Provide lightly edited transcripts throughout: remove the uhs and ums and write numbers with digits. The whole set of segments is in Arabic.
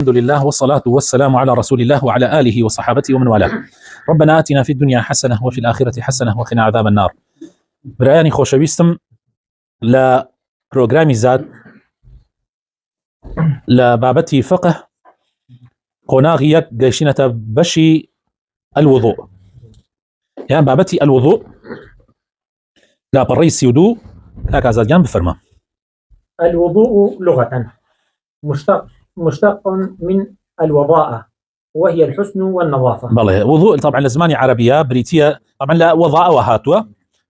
الحمد لله والصلاة والسلام على رسول الله وعلى آله وصحابته ومن والاه. ربنا آتنا في الدنيا حسنة وفي الآخرة حسنة وقنا عذاب النار. برایانی خۆشەویستم لە پرۆگرامی زاد لە بابەتی فقه قۆناغی یەک گەیشتینەتە بەشی الوضوء، یان بابەتی الوضوء لا پەڕەی 32 کاک ئازادیان بفەرمە. الوضوء لغة مشتق من الوضاءة وهي الحسن والنظافة. بله، وضوء طبعا لزماني عربية بريتية طبعا لا وضاء وهاتوا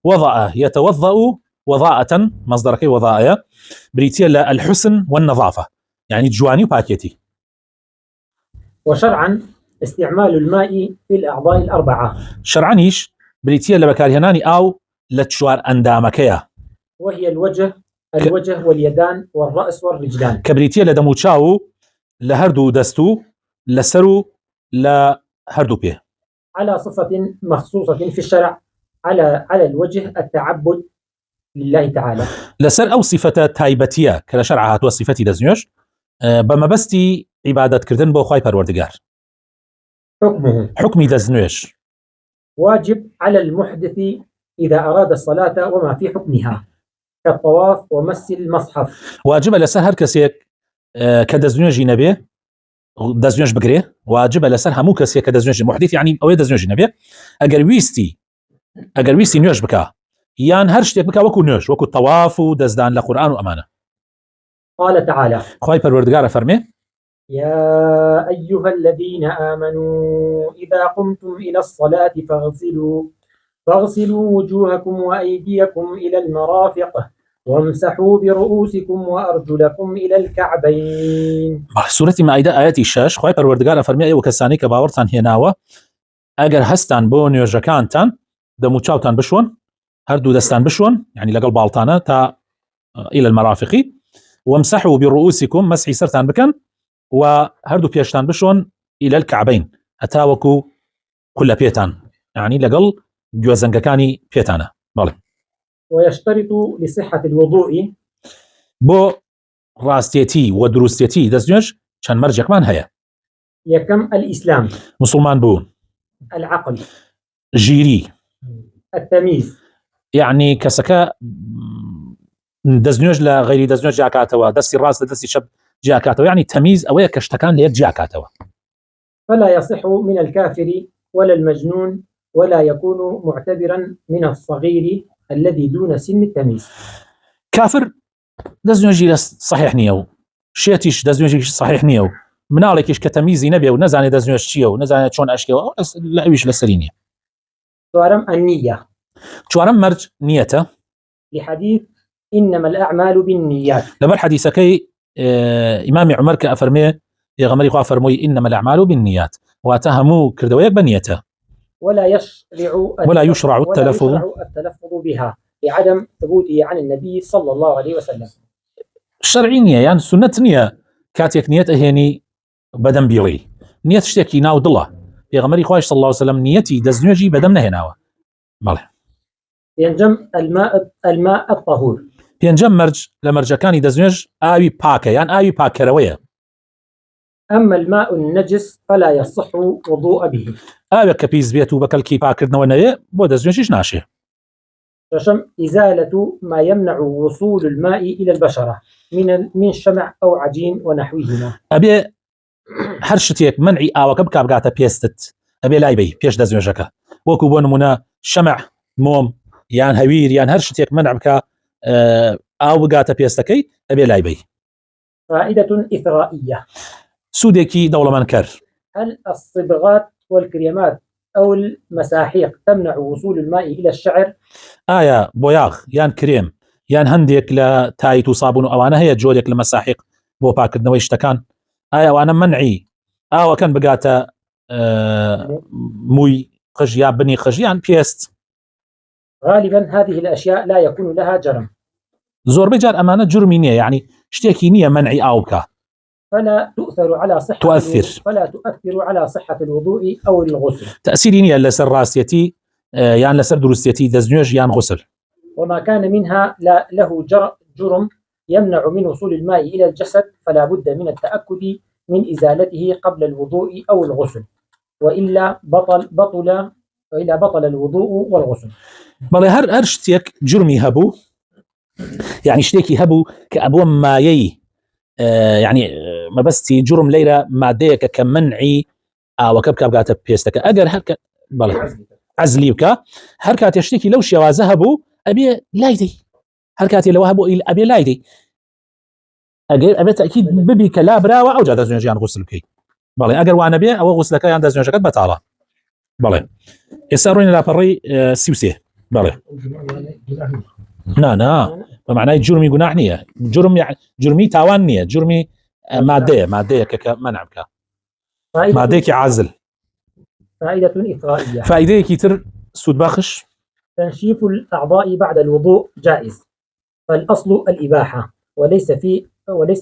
وضاء يتوضأ وضاءة مصدرك وضاء بريتية لا الحسن والنظافة يعني جواني وباكيتي. وشرعا استعمال الماء في الأعضاء الأربعة. شرعانيش بريتية لبكارهناني أو لتشوار أندامكيا وهي الوجه واليدان والرأس والرجلان. كبريتية لدموتشاو لهردو دستو لسرو لهردو بيه على صفة مخصوصة في الشرع على الوجه التعبد لله تعالى. لسر أو صفة تايبتية كلا شرعها تو صفتي دزنيوش بما بستي عبادة كردن بو خواي پروردگار. حكمي دزنيوش واجب على المحدث إذا أراد الصلاة وما في حكمها كالطواف ومس المصحف. واجب لسر هر كسيك كدزنيوش نبي دزنيوش بقري واجب لسر همو كسيك كدزنيوش محدث يعني أو دزنيوش نبي أجر ويستي نيوش بكا يان هر شتێک بکا وەکو نوێژ وەکو تەواف و دەستدان لە قورئان و ئەمانە. قال تعالى خوای پەروەردگارە فەرمێ يا أيها الذين آمنوا إذا قمتم إلى الصلاة فاغسلوا وجوهكم وأيديكم إلى المرافق وامسحوا برؤوسكم وأرجلكم إلى الكعبين. سورة مائدة آياتي 6 خوای پەروەردگارە فەرمێ ئێوە کەسانی کە باوەڕتان هێناوە ئەگەر هەستان بۆ نوێژەکانتان دەموچاوتان بشۆن هردو دستان بشون يعني لقل بالطانة تا إلى المرافق وامسحوا برؤوسكم مسحي سرتان بكن وهردو بيشتان بشون إلى الكعبين أتاوكو كل بيتان يعني لقل جوزنكاني بيتانا. بالي. ويشترط لصحة الوضوء بو راستيتي ودروستيتي دزنيوش كان مرجع كمان هيا يكم الإسلام مسلمان بون العقل جيري التمييز يعني كسكا دزنيوج لا غير دزنيوج جاكاتوا دستي الراس دستي شب جاكاتوا يعني تمييز أويا كشتكان ليك جاكاتوا. فلا يصح من الكافر ولا المجنون ولا يكون معتبرا من الصغير الذي دون سن التمييز. كافر دزنيوجي صحيح نيو شيتيش دزنيوجي صحيح نيو منالكيش كتمييزي نبي ونزاني دزنيوج شيو ونزاني شون أشكيو لا ويش لسرينية. توارم النية شوارم مرج نيته لحديث إنما الأعمال بالنيات. لما الحديث كي إمام عمر كأفرمي يغمري خوا فرمي إنما الأعمال بالنيات واتهموا كردويك بنيته ولا يشرع التلفظ بها لعدم ثبوته عن النبي صلى الله عليه وسلم. شرعي نية يعني سنة نية كاتيك نية أهيني بدن بيري نية شتيكي ناو دله يغمري خواش صلى الله عليه وسلم نيتي دزنيوجي بدم نهناوه. بالله. ينجم الماء الطهور ينجم مرج لمرجكاني دزنيوج آوي باكا يعني آوي باكروية. أما الماء النجس فلا يصح وضوء به. آوي كبيز بيتو بكالكي باكرنا ونية بو دزنيوجيش ناشي. رشم إزالة ما يمنع وصول الماء إلى البشرة من شمع أو عجين ونحوهما. أبي هرشتيك منعي آوك بكابقاتا بيستت أبي لايبي بيش دزنيوجكا وكو بونمونا شمع موم يان هوير يان هرشتيك منع بك أو بقاتا بيستكي أبي لايبي. فائدة إثرائية سوديكي دولة منكر. هل الصبغات والكريمات أو المساحيق تمنع وصول الماء إلى الشعر؟ آية بوياغ يان كريم يان هنديك لتايت وصابون أوانا هي جودك لمساحيق بو باكر نويش تكان آية وانا منعي وكان بقاتا موي خجيان بني خجيان بيست. غالبا هذه الأشياء لا يكون لها جرم. زور بجار أمانة جرمينية يعني اشتكي نية منعي أوبكا فلا تؤثر على صحة الوضوء أو الغسل. تأثيري نية لسر راستيتي يعني لسر دروستيتي دزنيوج يعني غسل. وما كان منها له جرم يمنع من وصول الماء إلى الجسد فلا بد من التأكد من إزالته قبل الوضوء أو الغسل، وإلا بطل الوضوء والغسل. بەڵێ هەر شتێک جرمی هەبوو، یعنی شتێکی هەبوو کە ئەبووە مایەی یعنی مەبەستی جرم لەیرە مادەیەکە کە منعی ئاوەکە بکاتە پێستەکە. ئەگەر عەزلی بکە هەر کاتێ شتێکی لەو شێوازە هەبوو ئەبێ لای دەی، هەر کاتێ لەوە هەبوو ئەبێ لای دەی، ئەبێت تەکید ببی کە لا براوە ئەو جا دەستنوێژیان غوسل بکەیت. بەڵێ ئەگەر وانە بێ ئەوە غوسلەکە یان دەستنوێژەکەت بەتاڵە. بەڵێ ئێستا ڕۆینە لاپەڕی 33. بەڵێ نا بەمعنای جرمی گوناح نییە، جرمی تاوان نییە، جرمی مادەیەکە کە مەنع بکە، مادەیەکی عازل. فائدة إثرائية. فائدەیەکی تر سوودباخش: تنشيف الأعضاء بعد الوضوء جائز، فالأصل الإباحة وليس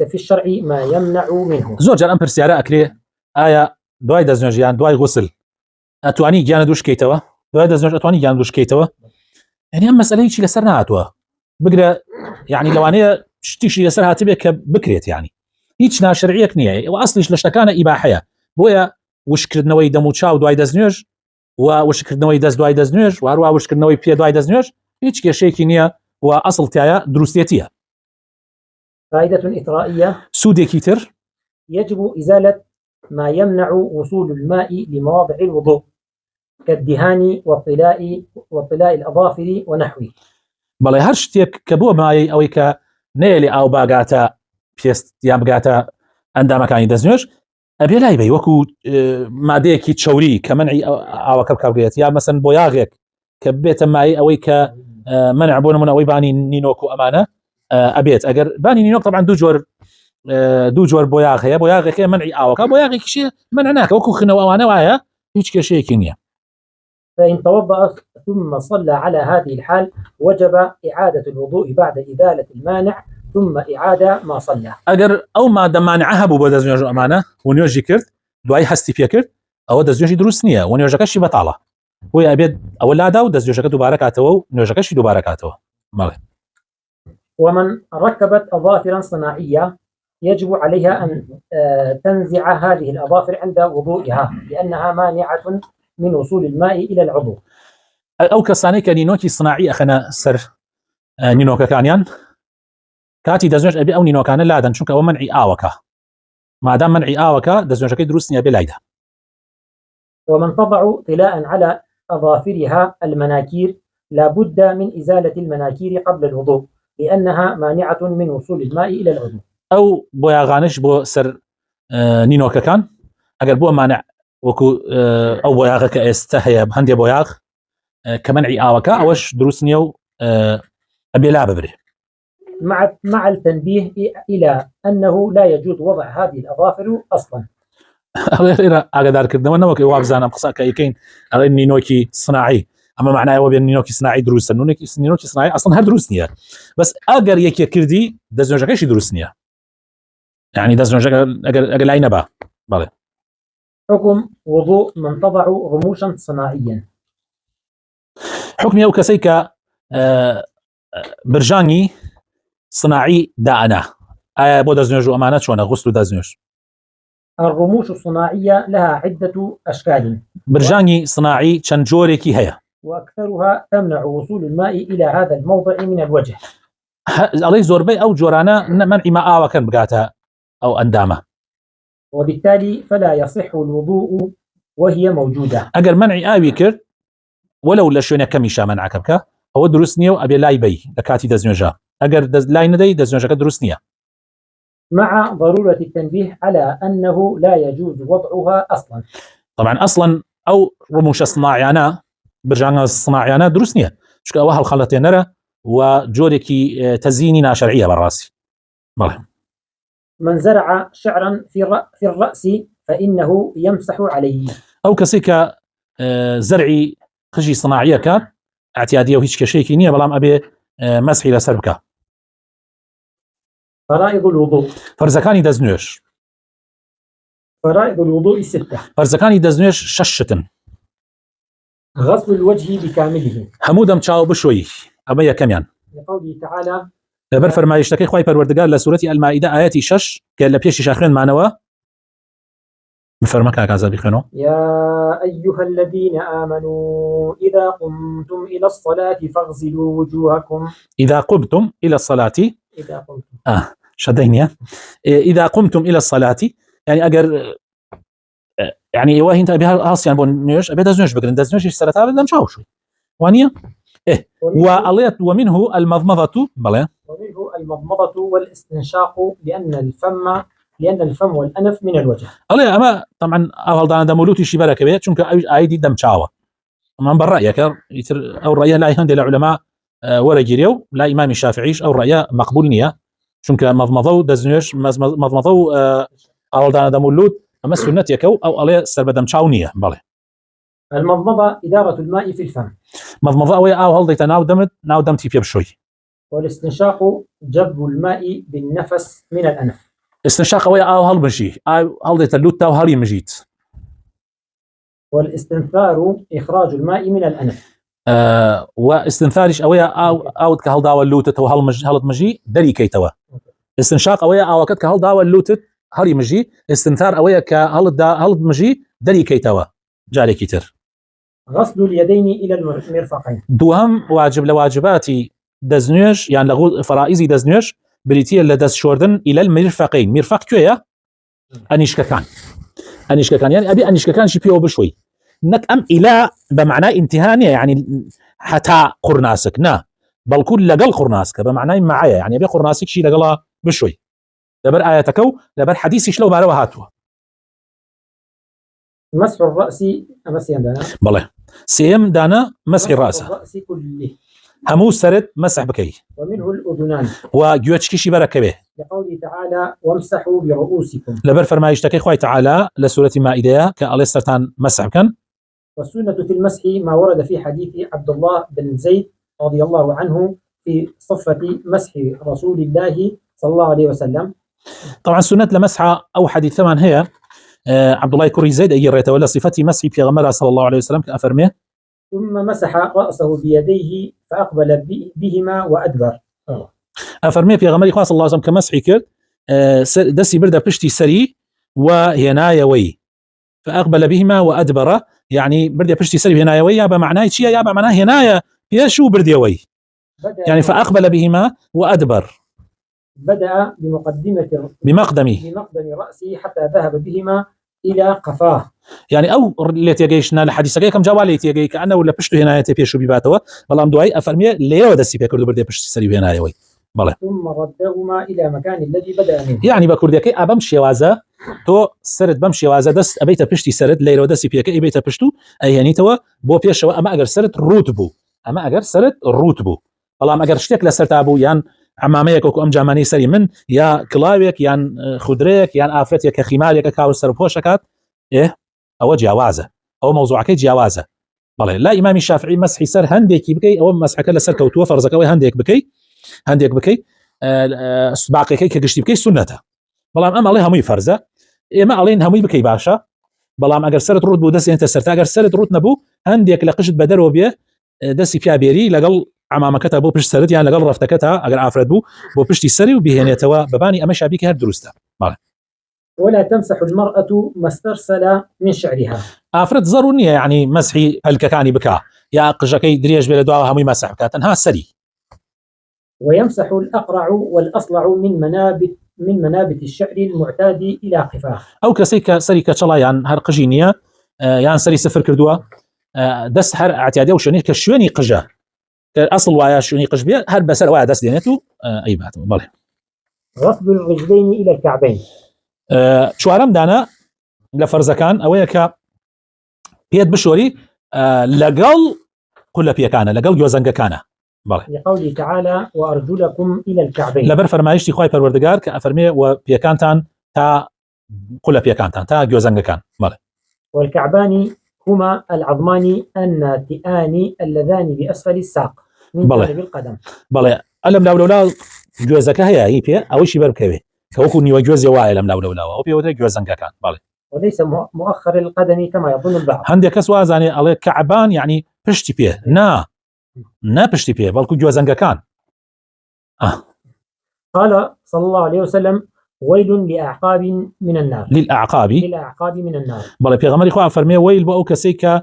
في الشرع ما يمنع منه. زۆر جار ئەم پرسیارە ئەکرێ ئایا دوای دەستنوێژیان دوای غوسل ئەتوانی گیانە دووشکەیتەوە؟ دوای دەستنوێژ ئەتوانی گیان دووشکەیتەوە؟ یعنی ئەم مەسئلەیەکی لەسەر نهاتووە بگرە، یعنی لەوانەیە شتیشی لەسەر هاتبێ کە بکرێت، یعنی هیچ ناشرعیەک نییە و ئەسلیش لە شتەکانە ئیباحەیە. بۆیە وشکردنەوەی دەم و چاو دوای دەستنوێژ و وشکردنەوەی دەست دوای دەستنوێژ و هەروە وشکردنەوەی پێ دوای دەستنوێژ هیچ کێشەیەکی نییە و ئەسڵ تایە دروستێتیە. فائدة إثرائية. سودێکی تر: يجب إزالة ما يمنع وصول الماء لمواضع الوضوء كالدهان واطلاء الأظافر ونحوه. بەڵێ هەر شتێک کە بۆ مایەی ئەوەی کە نێلی ئاو باگاتە پێست یان بگاتە ئەندامەکانی دەستنوێژ ئەبێ لای بێ، وەکو مادەیەکی چەوری کە منعی ئاوەکە بکەوێت، یا مەسەن بۆ یاغێک کە بێتە مای ئەوەی کە منع بۆ نمونە ئەوەی بانی نینۆک و ئەمانە ئەبێت. ئەگەر بانی نینۆک طبعا دوو جۆر بۆ یاغ هەیە، بۆ یاغێکی منعی ئاوەکە، بۆ یاغێکیشی منع ناکە، وەکو خنەوە ئەوانە وایە هیچ کێشەیەکی نییە. فإن توضأ ثم صلى على هذه الحال وجب إعادة الوضوء بعد إزالة المانع ثم إعادة ما صلى. ئەگەر ئەو مادە مانعە هەبوو بۆ دەستنوێژ ئەمانە و نوێژی کرد دوای هەستی پێ کرد ئەوە دەستنوێژی دروست نییە و نوێژەکەشی بەتاڵە، بۆی ئەبێت ئەوە لادا و دەستنوێژەکە دووبارە کاتەوە و نوێژەکەشی دووبارە کاتەوە. بەڵێ. ومن ركبت أظافرا صناعية يجب عليها أن تنزع هذه الأظافر عند وضوئها لأنها مانعة من وصول الماء إلى العضو. ئەو کەسانەی کە نینۆکی صناعی ئەخەنە سەر نینۆکەکانیان کاتی دەستنوێژ ئەبێ ئەو نینۆکانە لادەن، چونکە ئەوە منعی ئاوەکە، مادام منعی ئاوەکە دەستنوێژەکەی دروست نییە بێ لایدا. ومن تضع طلاء على أظافرها المناكير لا بد من إزالة المناكير قبل الوضوء لأنها مانعة من وصول الماء إلى العضو. أو بۆیاغانش بۆ سەر نینۆکەکان ئەگەر بۆ مانع وەکو ئەو بۆیاغە کە ئێستا هەیە هەندێک بۆیاغ کە منعی ئاوەکە ئەوەش دروست نییە و ئەبێ لا ببرێ. مع التنبيه إلى أنه لا يجوز وضع هذه الأظافر أصلا. ئاگادارکردنەوە نەوەکە وابزانم قسەکە یەکەین ئەڵێ نینۆکی صناعی، ئەمە معنایەوە بێن نینۆکی صناعی دروستە، نینۆکی صناعی ئەسڵن هەر دروست نییە، بەس ئەگەر یەکێ کردی دەستنوێژەکەیشی دروست نییە، يعني دەستنوێژەکە ئەگەر لای نەبا. بەڵێ. حكم وضوء من تضع رموشا صناعيا. حكمي ئەو کەسەی کە برژانی صناعی دائنا ئایا بۆ دەستنوێژ و ئەمانە چۆنە غوسل و دەستنوێژ؟ الرموش الصناعية لها عدة أشكال. برژانی صناعی چەند جۆرێکی هەیە، وأكثرها تمنع وصول الماء إلى هذا الموضع من الوجه. ئەڵێ زۆربەی ئەو جۆرانە منعی ما ئاوەکەن بگاتە ئەو ئەندامە، وبالتالي فلا يصح الوضوء وهي موجودة. ئەگەر منعی ئاوی کرد وەلەو لە شوێنە کەمیشا منعەکە بکە ئەوە دروست نییە و ئەبێ لای بەی لە کاتی دەستنوێژە، ئەگەر لای نەدەی دەستنوێژەکە دروست نییە. مع ضرورة التنبيه على أنه لا يجوز وضعها أصلا. طبعا أصلا أو رموش الصناعيانة برجان الصناعيانة دروست نییە، چونکە ئەوە هەڵخەڵەتێنەرە و جۆرێکی تەزیینی ناشەرعیە بەڕاستی. بەڵێ. من زرع شعرا في الرأس فإنه يمسح عليه. أو کەسێک کە زەرعی خژی صناعیە کات اعتیادیە و هیچ کێشەیەکی نییە، بەڵام ئەبێ مەسحی لەسەر بکە. فرائض الوضوء. فەرزەکانی دەستنوێژ. فرائض الوضوء 6. فەرزەکانی دەستنوێژ 6 شتن. غسل الوجه بكامله. هەموو دەم چاو بشۆی، ئەمە یەکەمیان. لقوله تعالى لەبەر فەرمایشتەکەی خوای پەروەردگار لە سوورەتی ئەلمائیدە ئاەتی 6 کە لە پێشی خوێنمانەوە بفرمك كذا بخنو يا أيها الذين آمنوا إذا قمتم إلى الصلاة فاغسلوا وجوهكم. إذا قمتم إلى الصلاة إذا قمتم شدينيا إذا قمتم إلى الصلاة يعني أجر يعني واهي انت بها أصلا بونيش أبي دزنيش بقرن دزنيش الصلاة هذا مش عاوشي وانيا وعليت ومنه المضمضة بلى ومنه المضمضة والاستنشاق لأن الفم والأنف من الوجه. الله أما طبعا أول دانا دمولوتي شي بركة بيت شنك أيدي دم شاوة من برأيك أو الرأي لا يهندي العلماء ولا جريو لا إمام الشافعيش أو الرأي مقبول نية شنك مضمضة دزنيش مضمضة أول دانا دمولوت أما السنة يكو أو عليه سرب دم شاو نية بلى. المضمضة إدارة الماء في الفم. مضمضة ويا أو هل ناو دم تيبي بشوي. والاستنشاق جذب الماء بالنفس من الأنف. استنشاق ويا أو هل بشي أو هل ديتلوت أو هل يمجيت. والاستنثار إخراج الماء من الأنف. واستنثارش أويا أو كهل داو اللوتة وهل مجي دري كيتوا. استنشاق أويا أو كهل داو اللوتة هل يمجي استنثار أويا كهل مجي دري كيتوا جاري كتير. غسل اليدين إلى المرفقين. دوهم واجب لواجباتي دزنيش يعني لغو فرائزي دزنيش بريتيا لدز شوردن إلى المرفقين. مرفق كويا أنيشككان يعني أبي أنيشككان شي بيو بشوي نك أم إلى بمعنى انتهانية يعني حتى قرناسك نا بل كل لقل قرناسك بمعنى معايا يعني أبي قرناسك شي لقلا بشوي لبر آياتكو لبر حديثي شلو بارو هاتوا. مسح الرأس أمسيان دانا بله سيم دانا مسح الرأس الرأس كله همو سرد مسح بكي ومنه الأذنان وجوتشكي شي بركة به لقوله تعالى وامسحوا برؤوسكم. لبر فرمايشتكي خوي تعالى لسورة مائدة كالله سرطان مسح كان. والسنة في المسح ما ورد في حديث عبد الله بن زيد رضي الله عنه في صفة مسح رسول الله صلى الله عليه وسلم. طبعا سنة لمسحة أو حديث ثمان هي عبد الله كوري زيد أي ريت صفتي مسح في غمرة صلى الله عليه وسلم كأفرمه ثم مسح رأسه بيديه فأقبل بهما وأدبر. أفرمه في غمرة صلى الله عليه وسلم كمسح كر دسي بردة بشتي سري وهنايا وي فأقبل بهما وأدبر يعني بردة بشتي سري وهنايا وي يابا معناه شيء يابا معناه هنايا يشو بردة وي يعني فأقبل بهما وأدبر بدأ بمقدم رأسه حتى ذهب بهما إلى قفاه يعني أو اللي تيجيشنا الحديث كم جوالي تيجي كأنه ولا بشته هنا تبيشوا بباتوا بلام دعاء أفرمي ليه ودسي بيكردو بردي بشتي سري هنا يوي بله ثم ردهما إلى مكان الذي بدأ منه يعني بكردي كي أبمشي وازا تو سرد بمشي وازا دس أبيت بشتي سرد ليه ودسي بيك أي بيت بشتو أي يعني توا بو بيشوا أما أجر سرد روتبو أما أجر سرد روتبو بلام أجر شتيك لسرتابو يعني عماميك أو أم جاماني سري من يا كلاويك يا خضريك يا آفرتك كخمارك كاول سربوشكات إيه أو جوازة أو موضوعك جوازة بله لا إمام الشافعي مسح سر هنديك بكي أو مسحك لسر كوتوا فرزك أو هنديك بكي باقي كي كجشتي بكي سنته بلام أما عليها مي فرزة إما عليها مي بكي باشا بلام أجر سرت رود بودس أنت سرت أجر سرت رود نبو هنديك لقشت بدر وبيه دسي فيها بيري لقل عمامكتها بو بش سرت يعني لقل رفتكتها أجر عفرت بو بشتي سري وبيهنيتوا بباني أمشي بيك هاد دروسته بله. ولا تمسح المرأة ما استرسل من شعرها افرض ضرورية يعني مسحي الككاني بكا يا قجكي دريج بلا دعاء هم مسح كاتنها سري. ويمسح الأقرع والأصلع من منابت الشعر المعتاد إلى قفاه أو كسيك سري كشلا يعني هرقجينية يعني سري سفر كردوا دس هر اعتيادي وشني كشوني قجا أصل ويا شوني قجبيا هر بسر ويا دس دينتو أي بات بله. غسل الرجلين إلى الكعبين شو عرم دانا لفرزكان أويك بيد بشوري لقل كل بيكانا لقل جوزنجا كانا بله. لقوله تعالى وأرجلكم إلى الكعبين لبر فرمايشتي خواي پروردگار كأفرمي وبيكانتان تا كل بيكانتان تا جوزنجا كان بله. والكعبان هما العظمان الناتئان اللذان بأسفل الساق من جانب القدم بله. ألم لولا جوزك هي بيه أو شيء بركبه كوكوني وجوز يوائل أم لولا أو بيه وده جوزنجا كان بله. وليس مؤخر القدم كما يظن البعض. عندك كسوا زاني على كعبان يعني بشتي بيه نا بشتي بيه بل كو جوزنجا كان. قال صلى الله عليه وسلم ويل لأعقاب من النار. للأعقاب من النار. بەڵێ پێغەمبەری خوا فەرمێ ویل بۆ ئەو کەسەی کە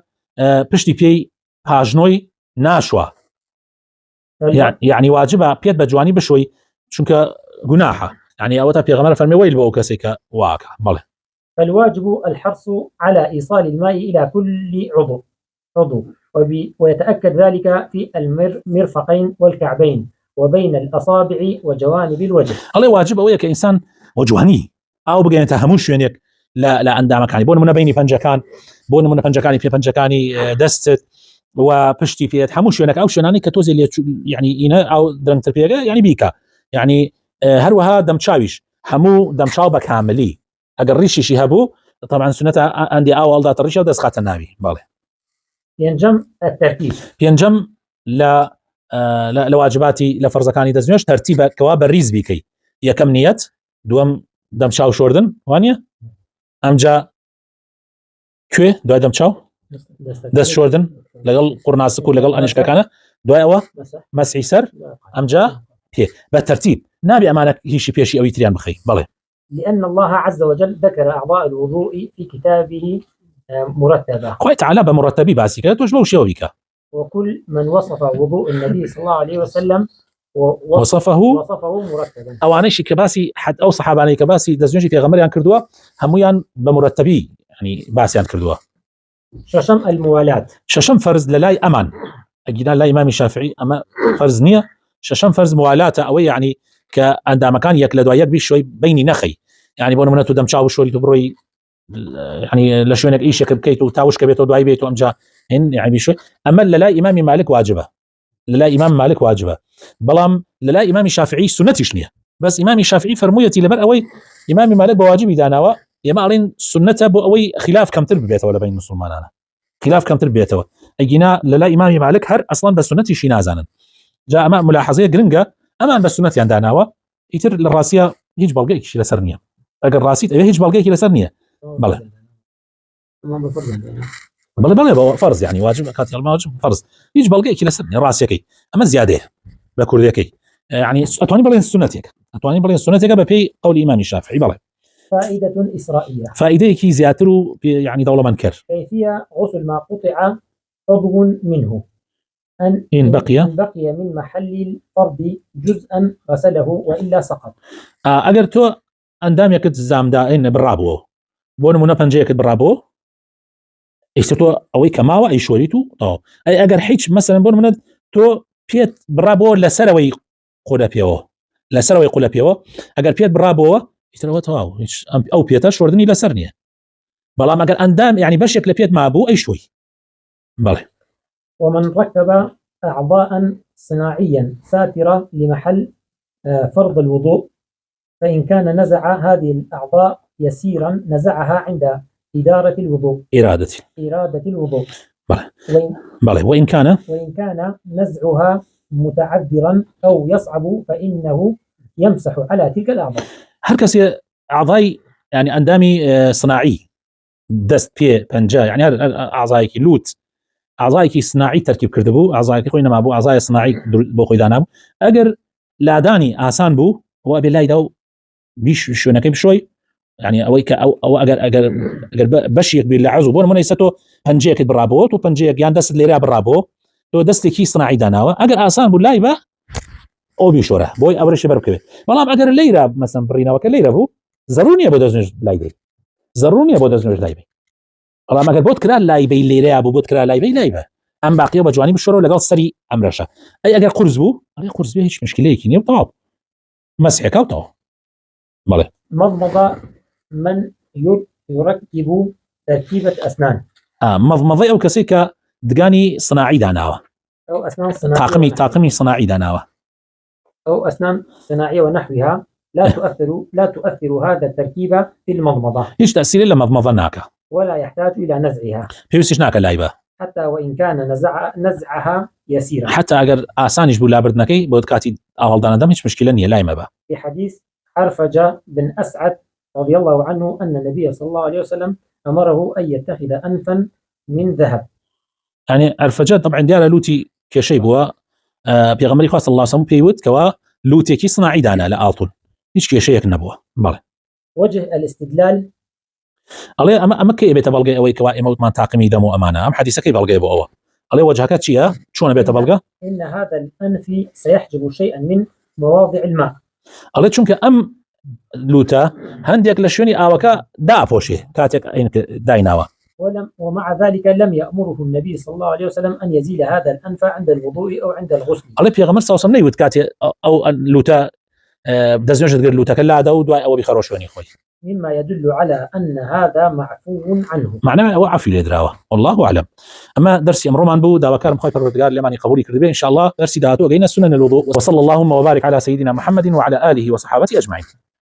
پشتی پێی پاژنۆی ناشوە، يعني واجبە پێت بە جوانی بشوی چونکە گوناحە، يعني ئەوە تا پێغەمبەر فەرمێ ویل بۆ ئەو کەسەی کە واکە. بەڵێ فالواجب الحرص على إيصال الماء إلى كل عضو ويتأكد ذلك في المرفقين والكعبين وبين الأصابع وجوانب الوجه. الله واجب أويك كإنسان وجوهني أو بقينا تهموش يعني لا عندما كان بون من بيني فنجكان بون من فنجكاني في فنجكاني دست وبشتي في تحموش يعني أو شناني كتوزي اللي يعني إنا أو درنت فيها يعني بيكا يعني هروها دم شاويش همو دم شاوبك كاملي أجر ريشي شهبو طبعا سنتها عندي أول ذات الريشة ودس خات النبي. بالله ينجم الترتيب ينجم لا لواجباتي لفرزكاني دزنيوش ترتيب كواب الريز بيكي يا كم نيت دوم دم شاو شوردن وانيا أمجا كوي دو دم شاو دس شوردن لقل قرناس كل لقل أنيش كأنا دو أوا مسح سر أمجا هي بالترتيب نبي أمانك هيشي بيشي أو يتريان بخي. بالله لأن الله عز وجل ذكر أعضاء الوضوء في كتابه مرتبة قويت على بمرتبي باسي كده توش بوشي وبيكا وكل من وصف وضوء النبي صلى الله عليه وسلم وصفه مرتبا أو عنيش كباسي حد أو صحابة عني كباسي دزنجي في غمريان كردوا هميان بمرتبي يعني باسيان كردوا. ششم الموالاة ششم فرز للاي أمان أجينا لا إمام الشافعي أما فرز نية ششم فرز موالاة أو يعني كأندا مكان يكلدوا يكبي شوي بيني نخي يعني بونو منتو دم شاو شوي تبروي يعني لشوينك إيش كبكيتو تاوش كبيتو دواي بيتو أمجا هن يعني بشوي. أما لا إمام مالك واجبة لا إمام مالك واجبة بلام لا إمام الشافعي سنتي شنية بس إمام الشافعي فرمويتي لبر أوي إمام مالك بواجب داناوا يما علين سنته بو أوي خلاف كم تربيته ولا بين المسلمان أنا خلاف كم تربيته أجينا لا إمام مالك هر أصلا بس سنتي شي نازانا جاء أمام ملاحظية جرينجا أمام بس سنتي عندنا يتر الراسية هيج بلقيك شي لسرنية أجر راسيت هيج بلقيك لسرنية. بله بله فرض يعني واجب كاتي واجب فرض هيج بلقيك لسرنية راسيكي أما زيادة بكرديكي يعني أتواني بلين سنتك أتواني بلين سنتك ببي قول الإمام الشافعي. بله فائدة إسرائيلية فائدة كي زياترو يعني دولة منكر كيفية غسل ما قطع عضو منه إن بقي من محل الفرض جزءا غسله وإلا سقط. أجر تو أندام يكت زامدا إن برابو بون منافنجي يكت برابو إيشتو أوي كماوا أي شوريتو أو أي أجر حيش مثلا بون من تو بيت برابو لسروي قولا بيو لسروي قولا بيو أجر بيت برابو يتروى تواو أو بيتا شوردني لسرنيه بلا ما أجر أندام يعني باش يكل بيت مع أبو أي شوي. بله ومن ركب أعضاء صناعيا ساترة لمحل فرض الوضوء فإن كان نزع هذه الأعضاء يسيرا نزعها عند إدارة الوضوء إرادة الوضوء. بله وإن كان نزعها متعذرا أو يصعب فإنه يمسح على تلك الأعضاء. هركسي أعضاء يعني أندامي صناعي دست بي بنجا يعني أعضائك لوت أعضائك صناعي تركيب كردبو أعضائك خوينا ما بو أعضاء صناعي بو خويدانا أجر لا داني آسان بو هو بالله دو بيش شو نكيب شوي يعني أويك أو أجر بشيك بالله عزو بون من يستو بنجيك برابو تو بنجيك يعني دست اللي راب برابو تو دست كي صناعي داناوا أجر آسان بو لا يبا أو بيشوره بوي أبرش بركبه والله أجر اللي راب مثلا برينا وكل اللي رابو زروني أبو دزنج لايبي زروني أبو دزنج لايبي والله ما قلت كرا لايبي اللي راب وبوت كرا لايبي أم باقي بجواني بالشورى لقال سري أمرشة أي أجر قرز بو هيش مشكلة يكيني وطاب مسحك أو طاب. بله مضمضة من يركب تركيبة أسنان مضمضة أو كسيكا دقاني صناعي داناوة أو أسنان صناعية طاقمي صناعي داناوة أو أسنان صناعية ونحوها لا تؤثر هذا التركيب في المضمضة إيش تأثير إلا مضمضة ناكا ولا يحتاج إلى نزعها بيوسيش ناكا لايبة حتى وإن كان نزعها يسيرا حتى أجر آسانيش بولا بردنكي بودكاتي أول دانا دم هيش مشكلة نية لايمة با. في حديث عرفجة بن أسعد رضي الله عنه أن النبي صلى الله عليه وسلم أمره أن يتخذ أنفا من ذهب. يعني عرفجة طبعا ديالا لوتي كشي بوا بيغمري خاص الله سمو بيوت كوا لوتي كي صناعي دانا لا آطول هيش كشيك نبوه. بله وجه الاستدلال الله أما كي بيت بلغي أو كوا إموت ما تاقمي دم أمانة أم حديث كي بلغي بو أو الله وجهك تشيا شلون بيت بلغي إن هذا الأنف سيحجب شيئا من مواضع الماء الله چونك أم لوتا هنديك لشوني أوكا دا فوشي كاتك إنك دايناوا ومع ذلك لم يأمره النبي صلى الله عليه وسلم أن يزيل هذا الأنف عند الوضوء أو عند الغسل. الله بيغمر صلى الله عليه وسلم كاتي أو لوتا دزنجت غير لوتا كلا دا ودواء أو بخروشوني خوي مما يدل على أن هذا معفو عنه معناه وعفي لدراوة والله أعلم. أما درسي أمر من بو داوا كرم خوي پروردگار لماني قبولي كردبي إن شاء الله درسي داتو جينا سنن الوضوء وصلى اللهم وبارك على سيدنا محمد وعلى آله وصحابته أجمعين.